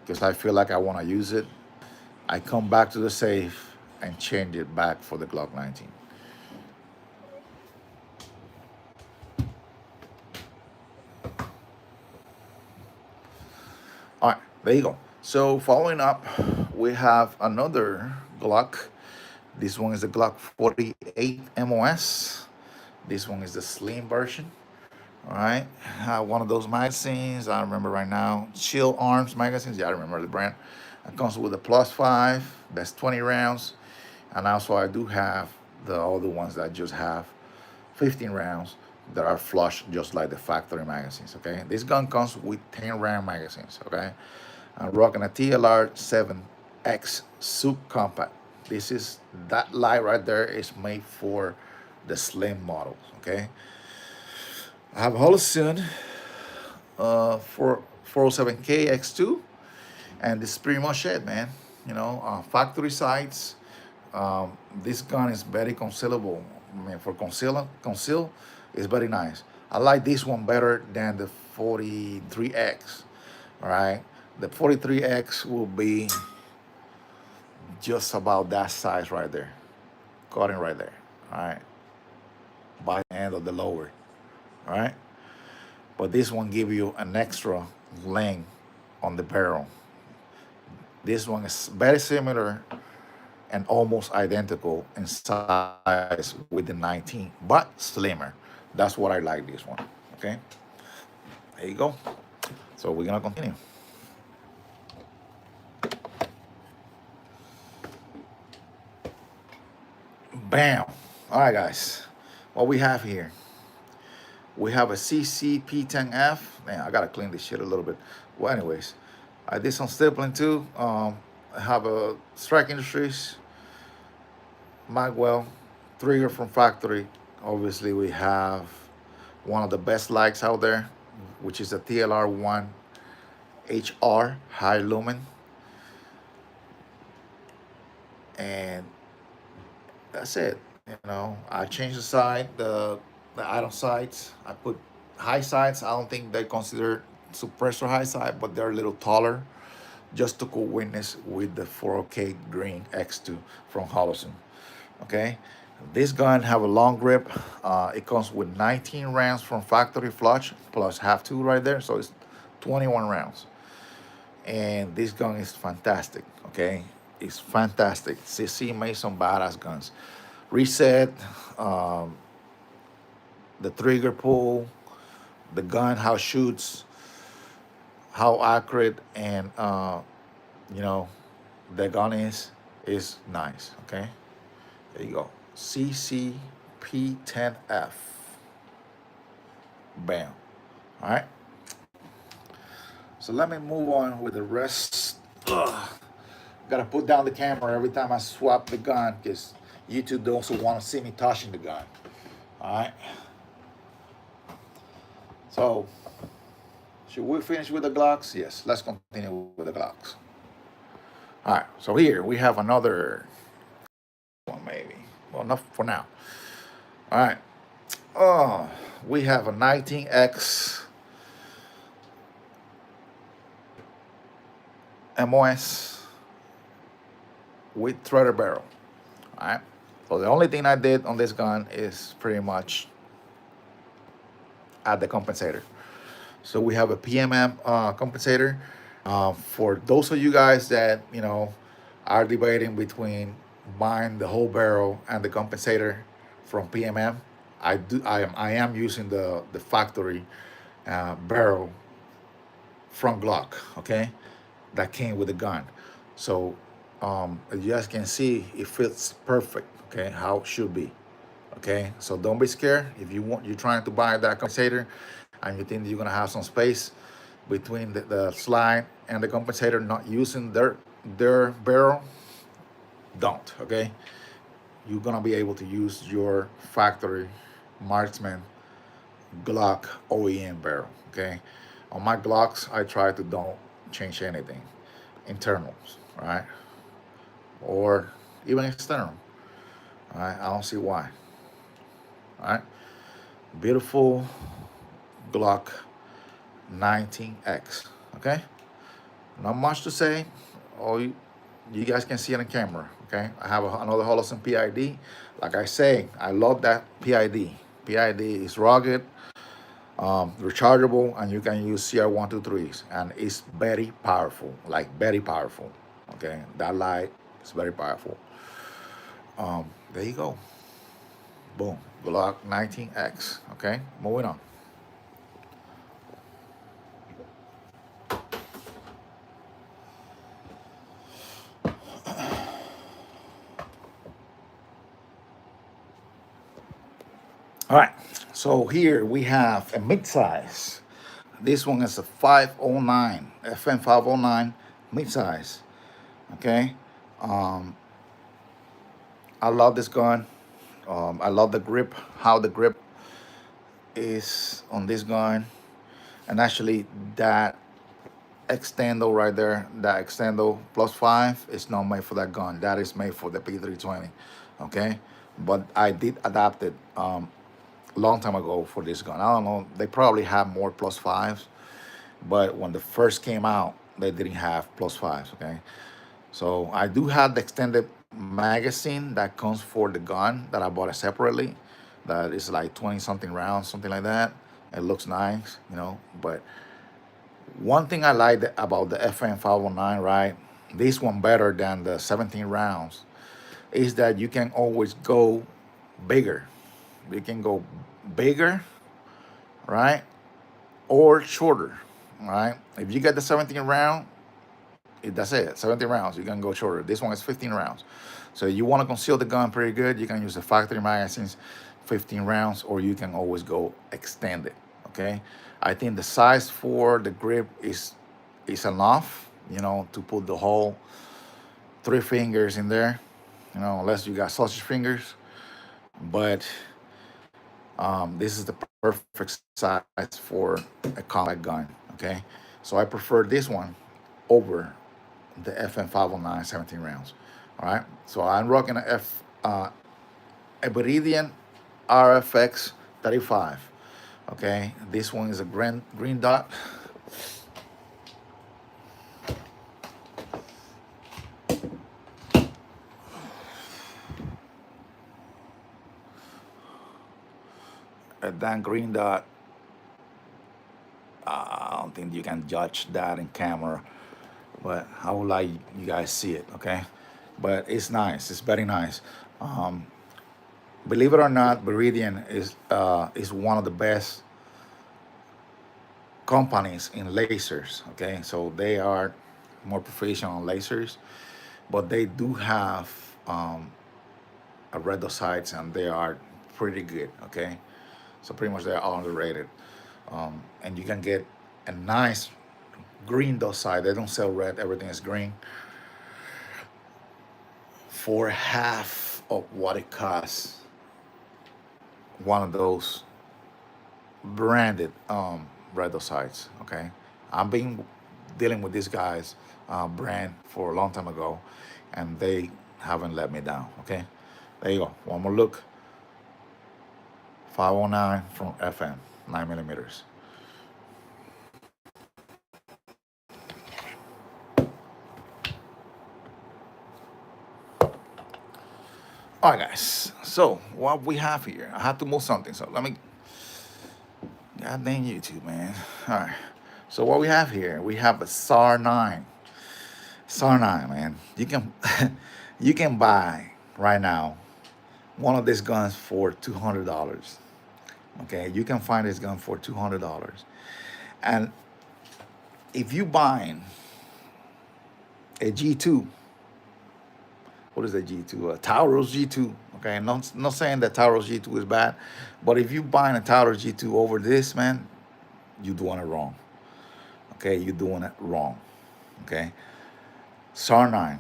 Speaker 2: because I feel like I want to use it, I come back to the safe and change it back for the Glock 19. All right, there you go. So following up, we have another Glock. This one is the Glock 48 MOS. This one is the slim version. All right, one of those magazines I remember right now, Chill Arms magazines. Yeah, I remember the brand. It comes with a +5. That's 20 rounds, and also I do have the other ones that just have 15 rounds that are flush, just like the factory magazines. Okay, this gun comes with 10 round magazines. Okay, I'm rocking a TLR 7X Soup Compact. This is, that light right there is made for the slim models. Okay, I have a Holosun for 407K X2, and this is pretty much it, man. You know, factory sights. This gun is very concealable. I mean, for conceal is very nice. I like this one better than the 43X. All right, the 43X will be just about that size right there, cutting right there. All right, by the end of the lower. All right, but this one give you an extra length on the barrel. This one is very similar and almost identical in size with the 19, but slimmer. That's what I like this one. Okay, there you go. So we're gonna continue. Bam. All right, guys, what we have here, we have a CCP10F. Man, I gotta clean this shit a little bit. Well, anyways, I did some stippling too. I have a Strike Industries Magwell trigger from factory. Obviously, we have one of the best lights out there, which is a TLR1 HR high lumen, and that's it. You know, I changed the side, the item sights. I put high sights. I don't think they consider suppressor high side, but they're a little taller, just to co-witness with the 4K green X2 from Holosun. Okay, this gun have a long grip. It comes with 19 rounds from factory flush plus half two right there, so it's 21 rounds. And this gun is fantastic. Okay, it's fantastic. CC made some badass guns. Reset, the trigger pull, the gun, how it shoots, how accurate and you know the gun is nice. Okay, there you go. CCP10F. Bam. All right. So let me move on with the rest. Ugh. Gotta put down the camera every time I swap the gun because YouTube also want to see me touching the gun. All right. So should we finish with the Glocks? Yes. Let's continue with the Glocks. All right. So here we have another one, maybe. Well, enough for now. All right. Oh, we have a 19X MOS with threaded barrel. All right. So the only thing I did on this gun is pretty much add the compensator. So we have a PMM compensator. For those of you guys that are debating between buying the whole barrel and the compensator from PMM, I am using the factory barrel from Glock. Okay, that came with the gun. So as you guys can see, it fits perfect. Okay, how it should be. Okay, so don't be scared if you're trying to buy that compensator and you think you're gonna have some space between the slide and the compensator, not using their barrel. Don't. Okay, you're gonna be able to use your factory Marksman Glock OEM barrel. Okay, on my Glocks I try to don't change anything internals, right, or even external. All right, I don't see why. All right, beautiful Glock 19X. Okay, not much to say. Oh, you guys can see it on camera. Okay, I have another Holosun PID. Like I say, I love that PID. PID is rugged, rechargeable, and you can use CR123s, and it's very powerful, like very powerful. Okay, that light is very powerful. There you go. Boom, Glock 19X. Okay, moving on. All right, so here we have a mid-size. This one is a 509, FN 509 mid-size. Okay, I love this gun. I love the grip, how the grip is on this gun, and actually that extendo right there, that extendo +5 is not made for that gun. That is made for the P320. Okay, but I did adapt it long time ago for this gun. I don't know, they probably have more +5s, but when the first came out, they didn't have +5s. Okay, so I do have the extended magazine that comes for the gun that I bought it separately. That is like 20 something rounds, something like that. It looks nice, but one thing I like about the FN 509, right, this one better than the 17 rounds, is that you can always go bigger. You can go bigger, right, or shorter, right? If you get the 17 round, that's it, 17 rounds, you can go shorter. This one is 15 rounds. So you want to conceal the gun pretty good, you can use the factory magazines, 15 rounds, or you can always go extended. Okay, I think the size for the grip is enough, to put the whole 3 fingers in there, unless you got sausage fingers. But this is the perfect size for a combat gun. Okay, so I prefer this one over the FN 509 17 rounds. All right, so I'm rocking a Viridian RFX 35. Okay, this one is a green dot. That green dot, I don't think you can judge that in camera, but I would like you guys see it. Okay, but it's nice, it's very nice. Believe it or not, Viridian is one of the best companies in lasers. Okay, so they are more professional on lasers, but they do have a red dot sights, and they are pretty good. Okay, so pretty much they are underrated, and you can get a nice green dot sight. They don't sell red; everything is green for half of what it costs. One of those branded red dot sights. Okay, I've been dealing with these guys brand for a long time ago, and they haven't let me down. Okay, there you go. One more look. 509 from FM, 9 millimeters. All right, guys. So what we have here, I have to move something. So let me. God dang YouTube, man. All right. So what we have here, we have a SAR 9. SAR 9, man. You can you can buy right now one of these guns for $200. Okay, you can find this gun for $200, and if you buying a G2, what is a G2? A Taurus G2. Okay, not saying that Taurus G2 is bad, but if you buying a Taurus G2 over this, man, you doing it wrong. Okay, you're doing it wrong. Okay, SAR 9.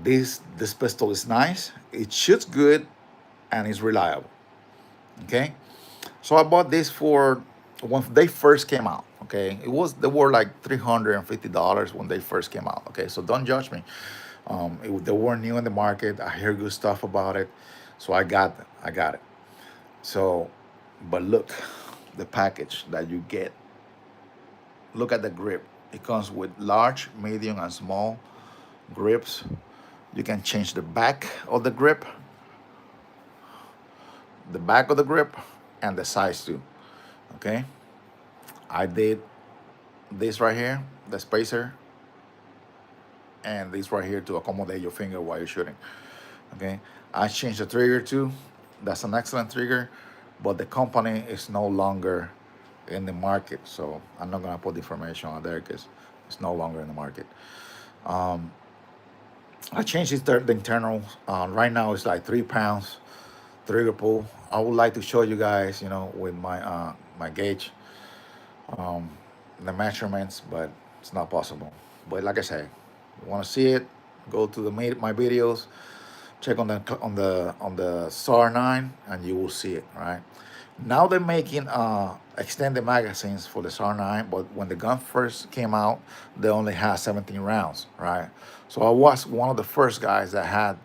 Speaker 2: This pistol is nice. It shoots good, and it's reliable. Okay, so I bought this for when they first came out. Okay, they were like $350 when they first came out. Okay, so don't judge me. They were new in the market. I hear good stuff about it, so I got them. I got it. So, but look, the package that you get. Look at the grip. It comes with large, medium, and small grips. You can change the back of the grip, and the size too. Okay, I did this right here, the spacer, and this right here to accommodate your finger while you're shooting. Okay, I changed the trigger too. That's an excellent trigger, but the company is no longer in the market, so I'm not gonna put the information on there because it's no longer in the market. I changed the internal. Right now it's like 3 pounds trigger pull. I would like to show you guys, with my gauge, the measurements, but it's not possible. But like I said, you want to see it, go to my videos, check on the SAR 9, and you will see it. Right now they're making extended magazines for the SAR 9, but when the gun first came out, they only had 17 rounds. Right, so I was one of the first guys that had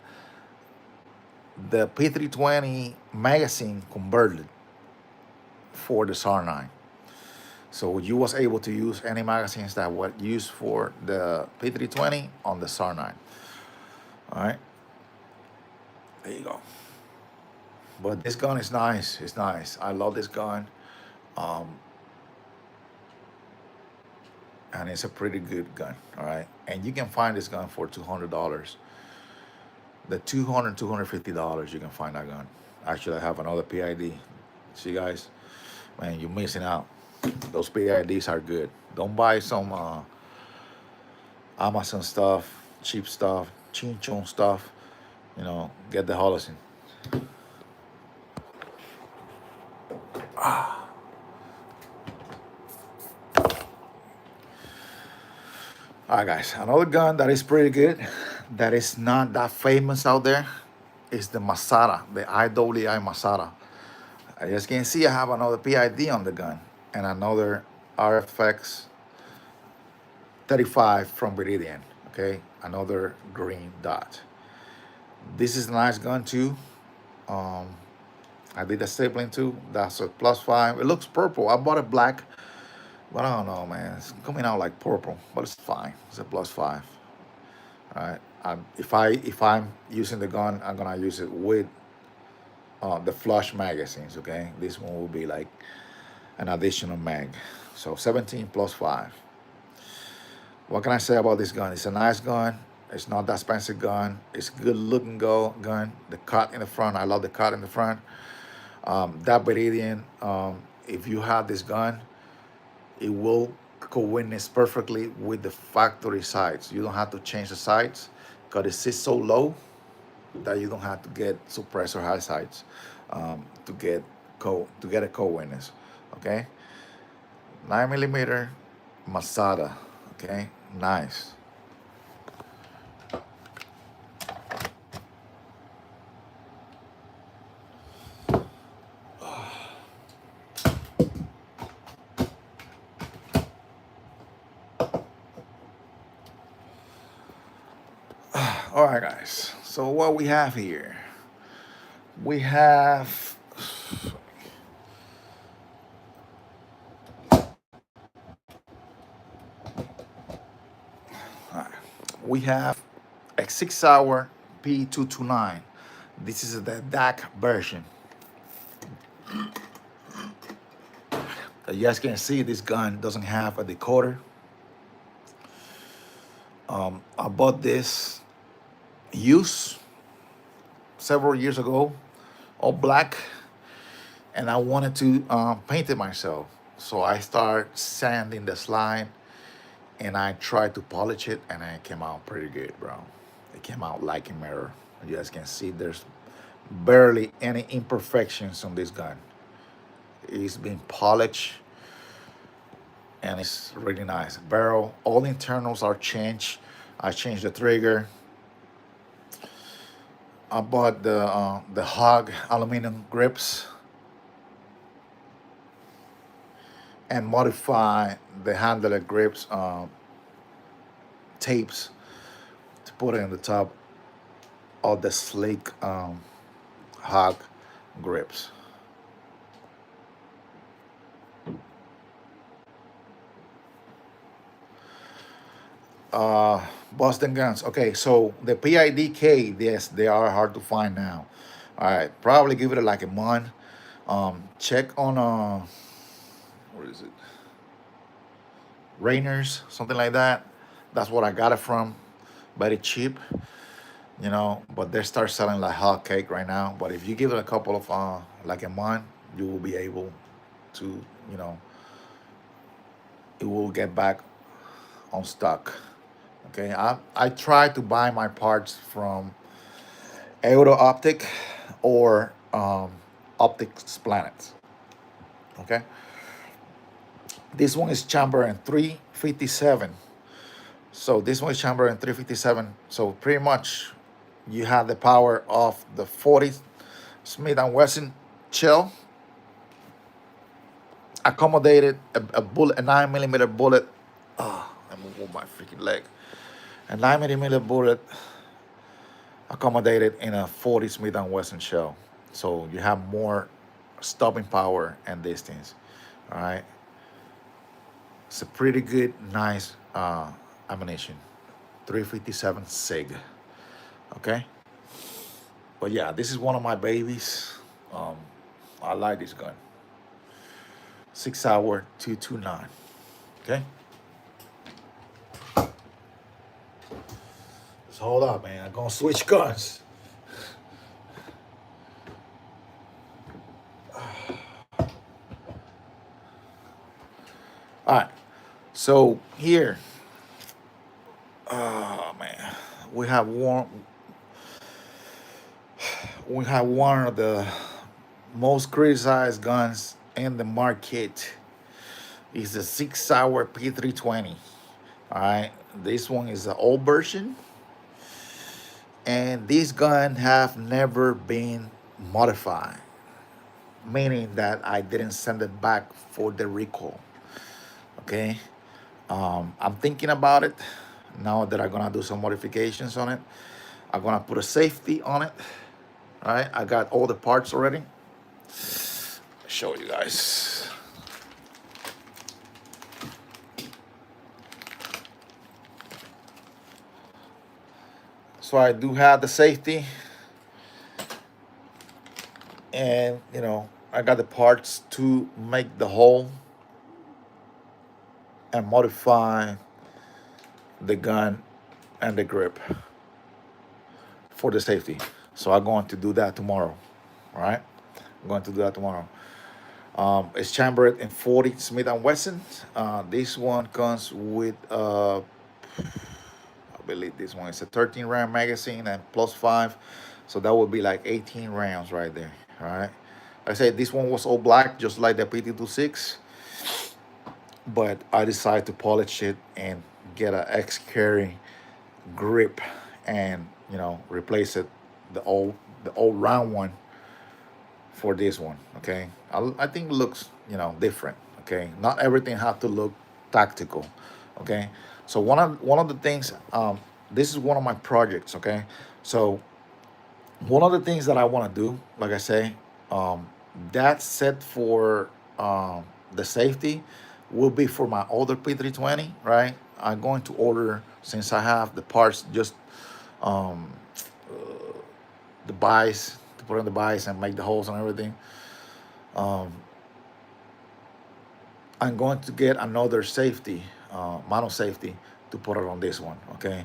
Speaker 2: the P320 magazine converted for the SAR 9. So you was able to use any magazines that were used for the P320 on the SAR 9. All right, there you go. But this gun is nice. It's nice. I love this gun, and it's a pretty good gun. All right, and you can find this gun for $200. The $250 you can find that gun. Actually, I have another PID. See, guys, man, you're missing out. Those PIDs are good. Don't buy some Amazon stuff, cheap stuff, chinchon stuff. Get the Holosun. All right, guys, another gun that is pretty good, that is not that famous out there, is the Masada, the IWI Masada. As you can see, I have another PID on the gun and another RFX 35 from Viridian. Okay, another green dot. This is a nice gun too. I did a stapling too. That's a +5. It looks purple. I bought it black, but I don't know, man. It's coming out like purple, but it's fine. It's a +5. All right. If I'm using the gun, I'm gonna use it with the flush magazines. Okay. This one will be like an additional mag. So 17 +5. What can I say about this gun? It's a nice gun. It's not that expensive gun. It's a good looking gun. The cut in the front, I love the cut in the front. That Viridian, if you have this gun, it will coordinate perfectly with the factory sights. You don't have to change the sights because it sits so low that you don't have to get suppressor high sights to get a co-witness. Okay, 9mm Masada. Okay, nice. All right, guys. So what we have here, we have we have a 6-hour P229. This is the DAC version. You guys can see this gun doesn't have a decoder. I bought this used several years ago, all black, and I wanted to paint it myself. So I started sanding the slide and I tried to polish it, and it came out pretty good, bro. It came out like a mirror. You guys can see there's barely any imperfections on this gun. It's been polished and it's really nice. Barrel, all internals are changed. I changed the trigger. I bought the Hog aluminum grips and modify the handle grips tapes to put it in the top of the sleek Hog grips. Boston guns. Okay, so the PIDK, yes, they are hard to find now. All right, probably give it like a month. Check on what is it? Rainers, something like that. That's what I got it from. Very cheap, you know. But they start selling like hot cake right now. But if you give it a couple of like a month, you will be able to, you know, it will get back on stock. Okay, I try to buy my parts from Euro Optic or Optics Planet. Okay, this one is chamber in 357. So this one is chamber in 357. So pretty much you have the power of the 40 Smith & Wesson shell accommodated a bullet, a 9mm bullet. Let me move my freaking leg. A 9mm bullet accommodated in a 40 Smith & Wesson shell. So you have more stopping power and distance. All right. It's a pretty good, nice ammunition. 357 SIG. Okay. But yeah, this is one of my babies. I like this gun. 6-hour 229. Okay. So hold up, man. I'm gonna switch guns. All right. So here, oh man, we have one. We have one of the most criticized guns in the market. It's the 6-hour P320. All right. This one is the old version. And this gun have never been modified, meaning that I didn't send it back for the recall. Okay, I'm thinking about it now that I'm gonna do some modifications on it. I'm gonna put a safety on it. All right, I got all the parts already. Show you guys. So I do have the safety, and you know I got the parts to make the hole and modify the gun and the grip for the safety. So I'm going to do that tomorrow. All right, I'm going to do that tomorrow. It's chambered in 40 Smith and Wesson. This one comes with I believe this one is a 13 round magazine and plus five, so that would be like 18 rounds right there. All right. Like I said, this one was all black, just like the PT26, but I decided to polish it and get a X carry grip, and replace it the old round one for this one. Okay, I think it looks different. Okay, not everything have to look tactical. Okay, so one of the things, this is one of my projects. Okay, so one of the things that I want to do, like I say, that set for the safety will be for my older P320, right? I'm going to order, since I have the parts, just um, the buys to put on the buys and make the holes and everything. Um, I'm going to get another safety, mono safety, to put it on this one, okay?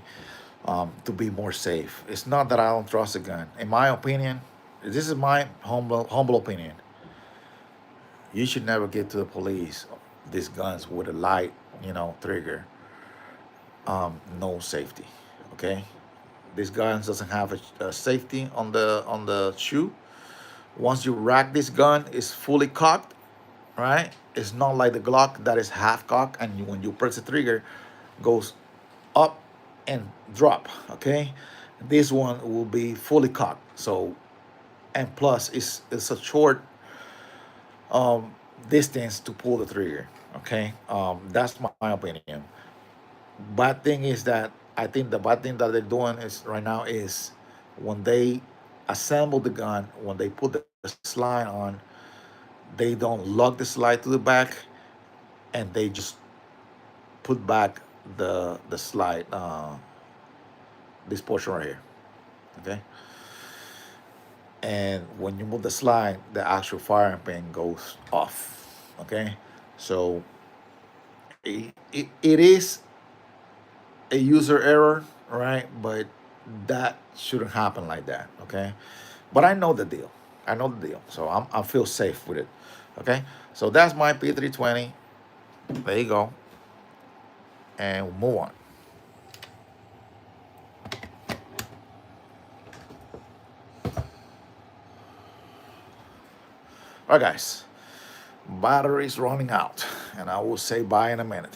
Speaker 2: To be more safe. It's not that I don't trust the gun. In my opinion, this is my humble opinion. You should never get to the police these guns with a light, trigger. No safety, okay? This gun doesn't have a safety on the shoe. Once you rack this gun, it's fully cocked, right? It's not like the Glock that is half cocked, and when you press the trigger, goes up and drop. Okay, this one will be fully cocked. So, and plus, it's a short distance to pull the trigger. Okay, that's my opinion. Bad thing is that I think the bad thing that they're doing is right now is when they assemble the gun, when they put the slide on, they don't lock the slide to the back, and they just put back the slide, this portion right here. Okay, and when you move the slide, the actual firing pin goes off. Okay, so it is a user error, right? But that shouldn't happen like that. Okay, but I know the deal. I know the deal, so I feel safe with it. Okay, so that's my P320. There you go, and we'll move on. All right, guys, battery's running out, and I will say bye in a minute.